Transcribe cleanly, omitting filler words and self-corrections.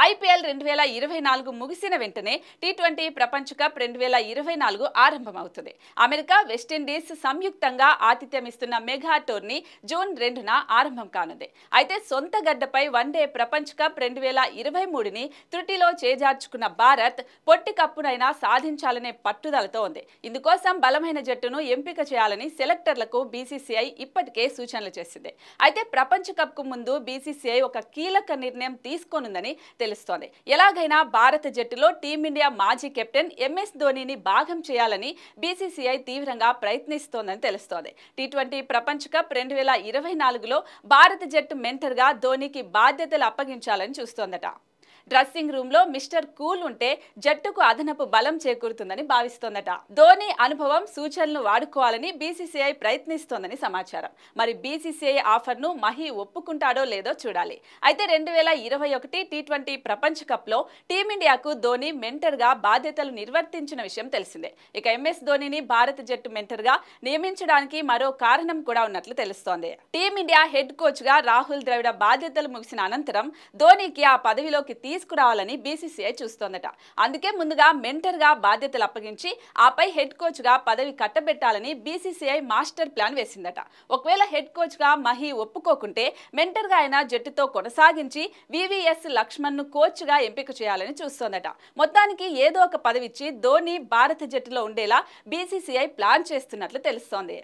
IPL 2024 ముగిసిన వెంటనే T20 ప్రపంచ కప్ 2024 ఆరంభమవుతుంది. అమెరికా, వెస్టిండీస్ సంయుక్తంగా ఆతిథ్యమిస్తున్న మెగా టోర్నీ జూన్ 2న ఆరంభం కానుంది. అయితే సొంత గడ్డపై వన్డే ప్రపంచ కప్ 2023ని త్రుటిలో చేజార్చుకున్న భారత్ పొట్టి కప్పునైనా సాధించాలనే పట్టుదలతో ఉంది. ఇందుకోసం బలమైన జట్టును ఎంపిక చేయాలని సెలెక్టర్లకు బీసీసీఐ ఇప్పటికే సూచనలు చేసింది. అయితే ప్రపంచ కప్కు ముందు బీసీసీఐ ఒక కీలక నిర్ణయం తీసుకోనుందని తెలుస్తోంది. ఎలాగైనా భారత జట్టులో టీమిండియా మాజీ కెప్టెన్ ఎంఎస్ ధోనీని భాగం చేయాలని బీసీసీఐ తీవ్రంగా ప్రయత్నిస్తోందని తెలుస్తోంది. టీ20 ప్రపంచ కప్ 2024లో భారత జట్టు మెంటర్గా ధోనీకి బాధ్యతలు అప్పగించాలని చూస్తోందట. డ్రెస్సింగ్ రూమ్ లో మిస్టర్ కూల్ ఉంటే జట్టుకు అదనపు బలం చేకూరుతుందని భావిస్తోందట. ధోనీ అనుభవం, సూచనలు వాడుకోవాలని బీసీసీఐ ప్రయత్నిస్తోందని సమాచారం. మరి బీసీసీఐ ఆఫర్ ను మహీ ఒప్పుకుంటాడో లేదో చూడాలి. అయితే 2021 టీ20 ప్రపంచ కప్ లో టీమిండియాకు ధోనీ మెంటర్ గా బాధ్యతలు నిర్వర్తించిన విషయం తెలిసిందే. ఇక ఎంఎస్ ధోనీని భారత జట్టు మెంటర్ గా నియమించడానికి మరో కారణం కూడా ఉన్నట్లు తెలుస్తోంది. టీమిండియా హెడ్ కోచ్ గా రాహుల్ ద్రవిడ బాధ్యతలు ముగిసిన అనంతరం ధోనీకి ఆ పదవిలోకి తీసుకురావాలని బీసీసీఐ చూస్తోందట. అందుకే ముందుగా మెంటర్ గా బాధ్యతలు అప్పగించి ఆపై హెడ్ కోచ్ గా పదవి కట్టబెట్టాలని బీసీసీఐ మాస్టర్ ప్లాన్ వేసిందట. ఒకవేళ హెడ్ కోచ్ గా మహీ ఒప్పుకోకుంటే మెంటర్ గా ఆయన జట్టుతో కొనసాగించి వివిఎస్ లక్ష్మణ్ ను కోచ్ గా ఎంపిక చేయాలని చూస్తోందట. మొత్తానికి ఏదో ఒక పదవిచ్చి ధోనీ భారత జట్టులో ఉండేలా బీసీసీఐ ప్లాన్ చేస్తున్నట్లు తెలుస్తోంది.